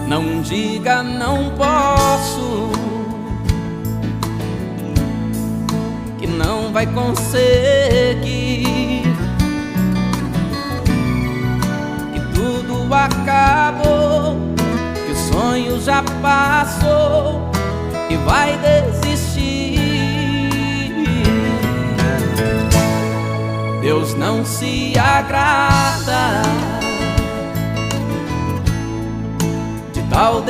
Não diga não posso, que não vai conseguir, que tudo acabou, que o sonho já passou e vai desistir. Deus não se agrada de tal